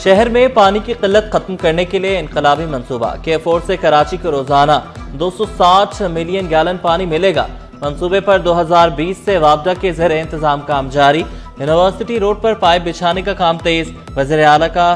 शहर में पानी की किल्लत खत्म करने के लिए इनकलाबी मंसूबा। K4 से कराची को रोजाना 260 मिलियन गैलन पानी मिलेगा। मंसूबे पर 2020 से वापडा के ज़रिए इंतजाम काम जारी। यूनिवर्सिटी रोड पर पाइप बिछाने का काम तेज। वज़ीर आला का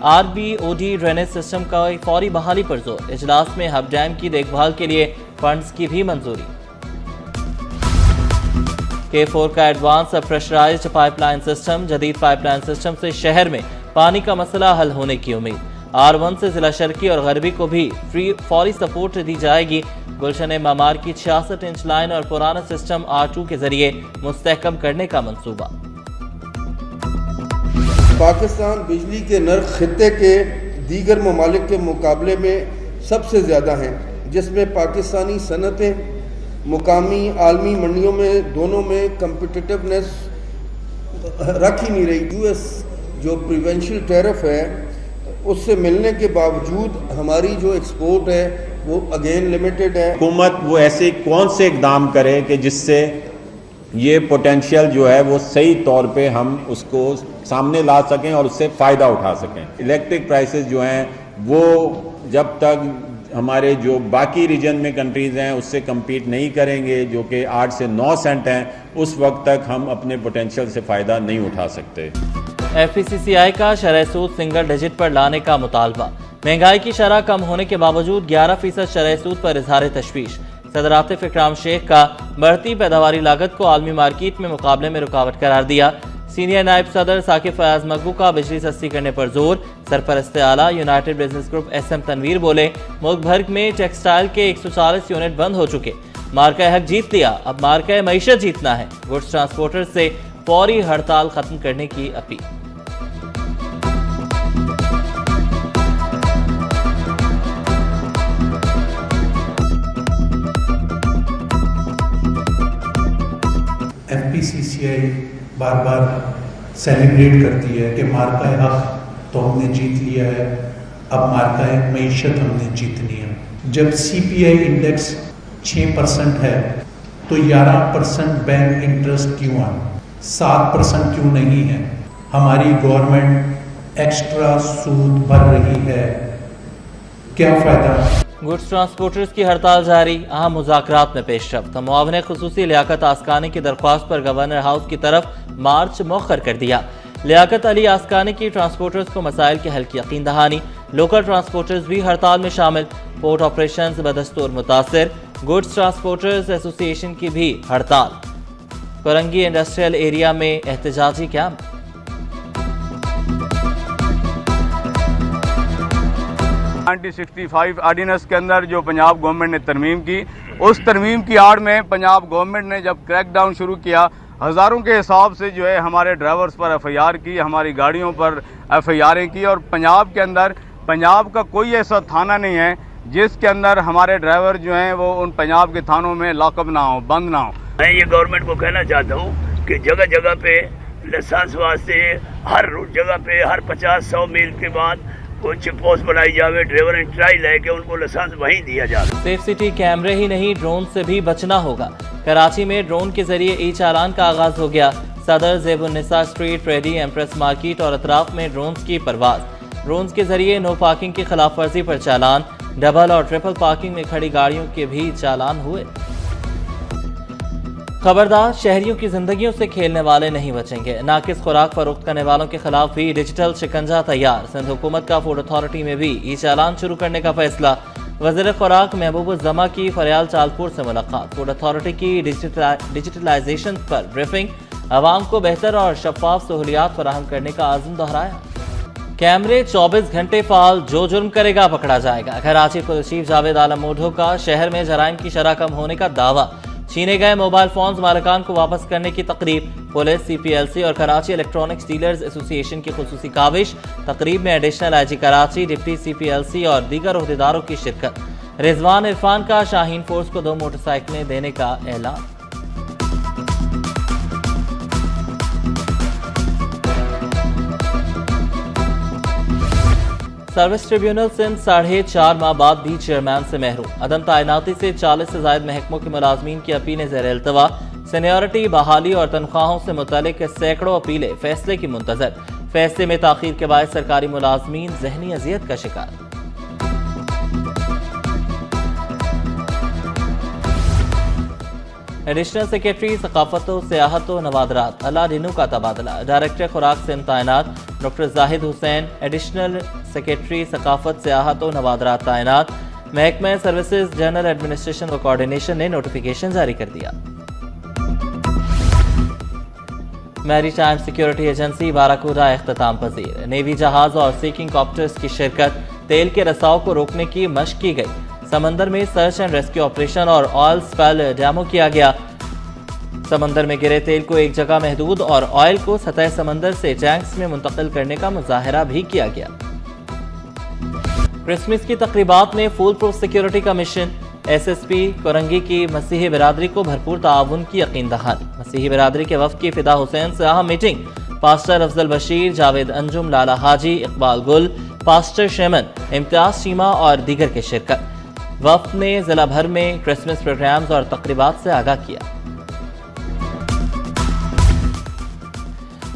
RBOD ड्रेनेज सिस्टम का फौरी बहाली पर जोर। इजलास में हब डैम की देखभाल के लिए फंड्स की भी मंजूरी। K4 का एडवांस प्रेशराइज्ड पाइपलाइन सिस्टम। जदीद पाइपलाइन सिस्टम से शहर में पानी का मसला हल होने की उम्मीद। R1 से जिला शर्की और गरबी को भी फौरी सपोर्ट दी जाएगी। गुलशन मामार की 66 इंच लाइन और पुराना सिस्टम R2 के जरिए मुस्तहकम करने का मंसूबा। पाकिस्तान बिजली के नर्ख खित्ते के दीगर ममालिक के मुकाबले में सबसे ज़्यादा हैं, जिसमें पाकिस्तानी सनतें मुकामी आलमी मंडियों में दोनों में कम्पिटिटिवनेस रख ही नहीं रही। US जो प्रिवेंशियल टैरिफ है उससे मिलने के बावजूद हमारी जो एक्सपोर्ट है वो अगेन लिमिटेड है। हुकूमत वो ऐसे कौन से इकदाम करे कि जिससे ये पोटेंशियल जो है वो सही तौर पे हम उसको सामने ला सकें और उससे फ़ायदा उठा सकें। इलेक्ट्रिक प्राइसेस जो हैं वो जब तक हमारे जो बाकी रीजन में कंट्रीज़ हैं उससे कम्पीट नहीं करेंगे, जो कि 8 से 9 सेंट हैं, उस वक्त तक हम अपने पोटेंशियल से फ़ायदा नहीं उठा सकते। FPCCI का शरह सूद सिंगल डिजिट पर लाने का मुतालबा। महंगाई की शरह कम होने के बावजूद 11% शरह सूद पर इजहार तशवीश। सदर आतिफ इकराम शेख का बढ़ती पैदावारी लागत को आलमी मार्केट में मुकाबले में रुकावट करार दिया। सीनियर नायब सदर साकिब फयाज मकबू का बिजली सस्ती करने पर जोर। सरपरस्त आला united business group SM Tanveer बोले, मुल्क भर में टेक्सटाइल के 140 यूनिट बंद हो चुके। मार्का हक जीत लिया, अब मार्का मईशत जीतना है। गुड्स ट्रांसपोर्टर से फौरी हड़ताल खत्म करने की अपील। FPCCI बार बार सेलिब्रेट करती है कि मार्का हक तो हमने जीत लिया है, अब मार्का मईशत हमने जीतनी है। जब CPI इंडेक्स 6% है तो 11% बैंक इंटरेस्ट क्यों है, 7% क्यों नहीं है? हमारी गवर्नमेंट एक्स्ट्रा सूद भर रही है, क्या फ़ायदा? गुड्स ट्रांसपोर्टर्स की हड़ताल जारी। अहम मुज़ाकरात में पेशरफ्त। मुआविन खुसूसी लियाकत आस्कानी की दरख्वास्त पर गवर्नर हाउस की तरफ मार्च मौखर कर दिया। लियाकत अली आस्कानी की ट्रांसपोर्टर्स को मसाइल के हल की यकीन दहानी। लोकल ट्रांसपोर्टर्स भी हड़ताल में शामिल। पोर्ट ऑपरेशन बदस्तूर मुतासिर। गुड्स ट्रांसपोर्टर्स एसोसिएशन की भी हड़ताल। कोरंगी इंडस्ट्रियल एरिया में एहतजाजी कैंप। नाइनटीन 65 ऑर्डिनेंस के अंदर जो पंजाब गवर्नमेंट ने तरमीम की, उस तरमीम की आड़ में पंजाब गवर्नमेंट ने जब क्रैकडाउन शुरू किया, हज़ारों के हिसाब से जो है हमारे ड्राइवर्स पर FIR की, हमारी गाड़ियों पर FIR की। और पंजाब के अंदर पंजाब का कोई ऐसा थाना नहीं है जिसके अंदर हमारे ड्राइवर जो हैं वो उन पंजाब के थानों में लॉकअप ना हो, बंद ना हो। मैं ये गवर्नमेंट को कहना चाहता हूँ कि जगह जगह पे लाइसेंस वास्ते हर जगह पे हर 50-100 मील के बाद कोई चेक पोस्ट बनाई जावे, ड्राइवर ट्राई लेके उनको लाइसेंस वहीं दिया जाए। सेफ सिटी कैमरे ही नहीं, ड्रोन से भी बचना होगा। कराची में ड्रोन के जरिए ई-चालान का आगाज हो गया। सदर ज़ेबुन्निसा स्ट्रीट, रेडी, एम्प्रेस मार्केट और अतराफ में ड्रोन्स की परवाज। ड्रोन्स के जरिए नो पार्किंग की खिलाफ वर्जी पर चालान। डबल और ट्रिपल पार्किंग में खड़ी गाड़ियों के भी चालान हुए। खबरदार, शहरियों की जिंदगियों से खेलने वाले नहीं बचेंगे। नाकिस खुराक फरोख्त करने वालों के खिलाफ भी डिजिटल शिकंजा तैयार। सिंध हुकूमत का फूड अथॉरिटी में भी ई चालान शुरू करने का फैसला। वज़ीर खुराक महबूब जमा की फरियाल चालपुर से मुलाकात। फूड अथॉरिटी की डिजिटलाइजेशन पर ब्रीफिंग। आवाम को बेहतर और शफाफ सहूलियात फराहम करने का आज़म दोहराया। कैमरे 24 घंटे फाल, जो जुर्म करेगा पकड़ा जाएगा। कराची पुलिस चीफ जावेद आलम मोढो का शहर में जराइम की शरह कम होने का दावा। छीने गए मोबाइल फोन्स मालिकान को वापस करने की तकरीब। पुलिस, CPLC और कराची इलेक्ट्रॉनिक्स डीलर्स एसोसिएशन की खुसूसी काविश। तकरीब में additional IG Karachi, deputy CPLC और दीगर ओहदेदारों की शिरकत। रिजवान इरफान का शाहीन फोर्स को 2 मोटरसाइकिलें देने का ऐलान। सर्विस ट्रिब्यूनल सिंध 4.5 माह बाद भी चेयरमैन से महरूम। अदम तैनाती से 40 से ज्यादा महकमों के मुलाजमीन की अपीलें ज़ेर इल्तवा। सीनियरिटी, बहाली और तनख्वाहों से मुतल्लिक सैकड़ों अपीलें फैसले की मुंतजर। फैसले में ताखीर के बाद सरकारी मुलाजमीन जहनी अजियत का शिकार। एडिशनल सेक्रेटरी सकाफत सियाहत नवादरात अलादीनू का तबादला। डायरेक्टर खुराक सिंध तैनात doctor Zahid Hussain additional secretary सकाफत सियाहत नवादरात तैनात। महकमा सर्विसेज जनरल एडमिनिस्ट्रेशन व कोऑर्डिनेशन ने नोटिफिकेशन जारी कर दिया। Maritime security agency Barracuda इख्तिताम पजीर। नेवी जहाज और सीकिंग कॉप्टर्स की शिरकत। तेल के रसाव को रोकने की मशक की गई। समंदर में सर्च एंड रेस्क्यू ऑपरेशन और ऑयल स्पेल डैमो किया गया। समंदर में गिरे तेल को एक जगह महदूद और ऑयल को सतह समंदर से टैंक्स में मुंतकिल करने का मुजाहरा भी किया गया। क्रिसमस की तकरीबात में फुल प्रूफ सिक्योरिटी का मिशन। SSP कोरंगी की मसीही बिरादरी को भरपूर ताउन की यकीन दहानी। मसीही बिरादरी के वफ्द की फिदा हुसैन से अहम मीटिंग। पास्टर अफजल बशीर, जावेद अंजुम, लाला हाजी, इकबाल गुल, पास्टर शेमन, इम्तियाज सीमा और दीगर की शिरकत। वफ्द ने जिला भर में क्रिसमस प्रोग्राम्स और तकरीबात से आगाह किया।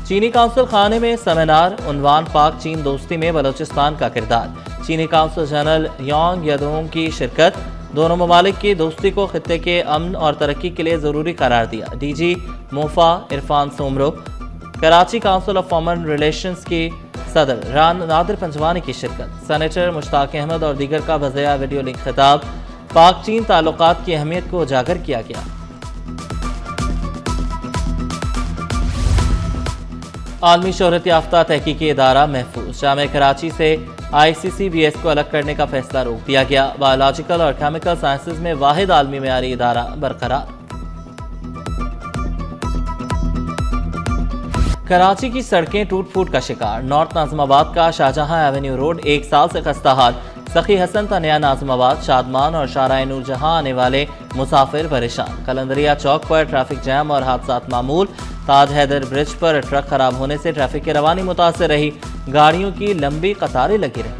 चीनी काउंसिल खाने में सेमिनार। उन्वान पाक चीन दोस्ती में बलोचिस्तान का किरदार। चीनी काउंसिल जनरल योंग यदोंग की शिरकत। दोनों ममालिक की दोस्ती को खित्ते के अमन और तरक्की के लिए जरूरी करार दिया। DG MOFA Irfan Soomro. Karachi council of foreign relations की सदर रान नादिर पंजवानी की शिरकत। सेनेटर मुश्ताक अहमद और दीगर का वज़िया वीडियो लिंक खिताब। पाक चीन ताल्लुकात की अहमियत को उजागर किया गया। आलमी शोहरत याफ्ता तहकीकी इदारा महफूज। जामे कराची से ICCBS को अलग करने का फैसला रोक दिया गया। बायोलॉजिकल और केमिकल साइंसेज में वाहिद आलमी मेयारी इदारा बरकरार। कराची की सड़कें टूट फूट का शिकार। नॉर्थ नाज़िमाबाद का शाहजहां एवेन्यू रोड 1 साल से खस्ता हाल। सखी हसन था नया नाज़िमाबाद, शादमान और शाहराह नूरजहां आने वाले मुसाफिर परेशान। कलंदरिया चौक पर ट्रैफिक जैम और हादसात मामूल। ताज हैदर ब्रिज पर ट्रक खराब होने से ट्रैफिक की रवानी मुतासर रही। गाड़ियों की लंबी कतारें लगी रही।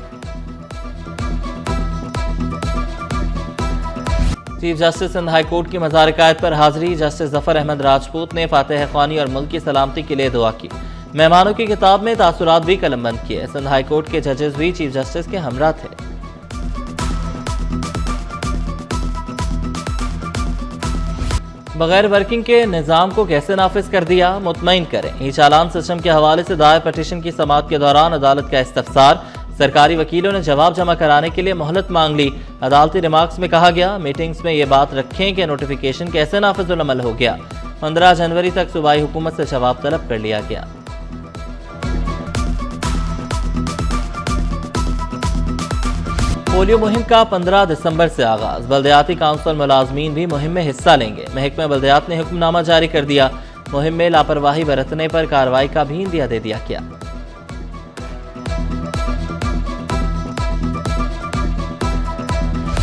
Chief justice Sindh high court की मज़ार कायद पर हाजिरी। जस्टिस जफर अहमद राजपूत ने फातिह ख़्वानी और मुल्क की सलामती के लिए दुआ की। मेहमानों की किताब में तासुरात भी कलमबंद किए। सिंध हाई कोर्ट के जजेस भी चीफ जस्टिस के हमरा थे। बगैर वर्किंग के निज़ाम को कैसे नाफिज कर दिया, मुतमईन करें। ई चालान सिस्टम के हवाले से दायर पटिशन की समाअत के दौरान अदालत का इस्तफसार। सरकारी वकीलों ने जवाब जमा कराने के लिए मोहलत मांग ली। अदालती रिमार्क्स में कहा गया, मीटिंग्स में ये बात रखें कि नोटिफिकेशन कैसे नाफिजुल अमल हो गया। 15 जनवरी तक सूबाई हुकूमत से जवाब तलब कर लिया गया। पोलियो मुहिम का 15 दिसंबर से आगाज। बल्दियाती काउंसिल मुलाजमीन भी मुहिम में हिस्सा लेंगे। महकमा बल्दियात ने हुक्मनामा जारी कर दिया। मुहिम में लापरवाही बरतने पर कार्रवाई का भी इंदिया दे दिया गया।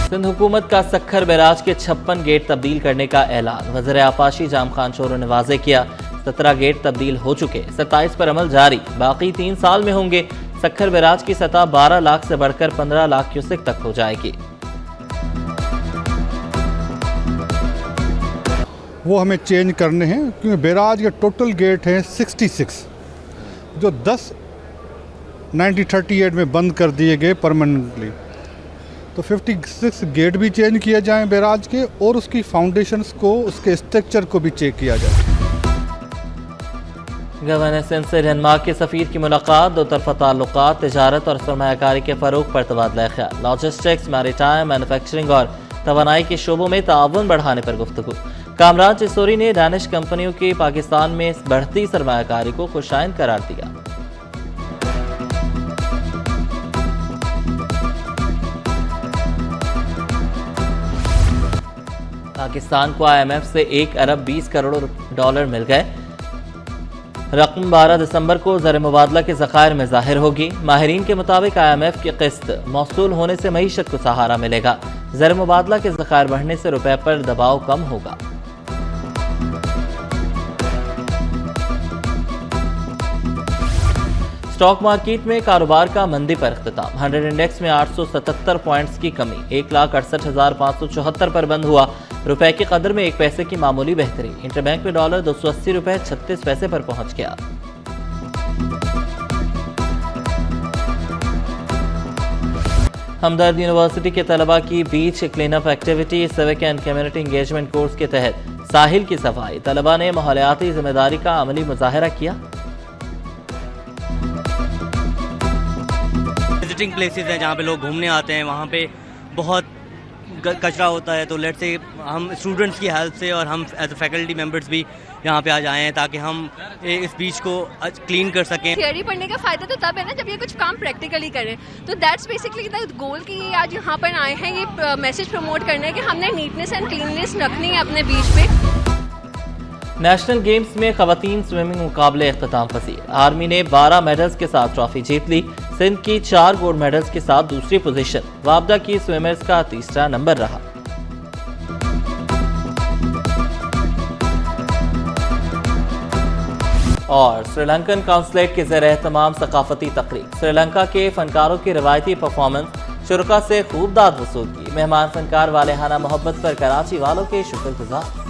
सिंध हुकूमत का सखर बैराज के 56 गेट तब्दील करने का ऐलान। वज़ीर आपाशी जाम खान चोरो ने वाज़े किया। 17 गेट तब्दील हो चुके, 27 पर अमल जारी। बाकी 3 साल में होंगे। सखर बैराज की सतह 12 लाख से बढ़कर 15 लाख क्यूसेक तक हो जाएगी। वो हमें चेंज करने हैं क्योंकि बैराज के टोटल गेट हैं 66, जो 1938 में बंद कर दिए गए परमानेंटली। तो 56 गेट भी चेंज किए जाएं बैराज के, और उसकी फाउंडेशंस को, उसके स्ट्रक्चर को भी चेक किया जाए। गवर्नर सिंध से डेनमार्क के सफ़ीर की मुलाकात। दो तरफा ताल्लुकात, तिजारत और सरमायाकारी के फ़रोग पर तबादला ख्याल। लॉजिस्टिक्स, मैरीटाइम, मैन्युफैक्चरिंग और तवानाई के शोबों में ताउन बढ़ाने पर गुफ्तगू। कामरान चिसोरी ने डैनिश कंपनियों की पाकिस्तान में बढ़ती सरमायाकारी को खुशाइन करार दिया। पाकिस्तान को IMF से 1 अरब 20 करोड़ डॉलर मिल गए। रकम 12 दिसंबर को ज़र मुबादला के ज़खायर में ज़ाहिर होगी। माहिरीन के मुताबिक IMF की किस्त मौसूल होने से मईशत को सहारा मिलेगा। ज़र मुबादला के ज़खायर बढ़ने से रुपए पर दबाव कम होगा। स्टॉक मार्केट में कारोबार का मंदी पर इख्तिताम। 100 इंडेक्स में 877 पॉइंट्स की कमी, 1,68,574 पर बंद हुआ। रुपए की कदर में 1 पैसे की मामूली बेहतरी। इंटरबैंक में डॉलर 280 रुपए 36 पैसे पर पहुंच गया। हमदर्द यूनिवर्सिटी के तलबा की beach cleanup activity civic and community engagement course के तहत साहिल की सफाई। तलबा ने माहौलियाती जिम्मेदारी का अमली मुजाहरा किया। विजिटिंग प्लेसेस हैं जहाँ पे लोग घूमने आते हैं, वहाँ पे बहुत कचरा होता है, तो लेट से हम स्टूडेंट्स की हेल्प से और हम एज अ फैकल्टी मेंबर्स भी यहाँ पे आ जाए हैं ताकि हम इस बीच को क्लीन कर सकें। थियरी पढ़ने का फ़ायदा तो तब है ना जब ये कुछ काम प्रैक्टिकली करें, तो दैट्स बेसिकली द गोल कि ये आज यहाँ पर आए हैं, ये मैसेज प्रमोट करना है कि हमने नीटनेस एंड क्लीननेस रखनी है अपने बीच पे। नेशनल गेम्स में खवातीन स्विमिंग मुकाबले इख्तिताम पसीर। आर्मी ने 12 मेडल्स के साथ ट्रॉफी जीत ली। सिंध की 4 गोल्ड मेडल्स के साथ दूसरी पोजीशन। वाबदा की स्विमर्स का तीसरा नंबर रहा। और श्रीलंकन काउंसलेट के ज़रिए तमाम सकाफती तकरीब। श्रीलंका के फनकारों की रवायती परफॉर्मेंस शुरका से खूब दाद वसूल की। मेहमान फनकार वालेहाना मोहब्बत पर कराची वालों के शुक्रगुजार।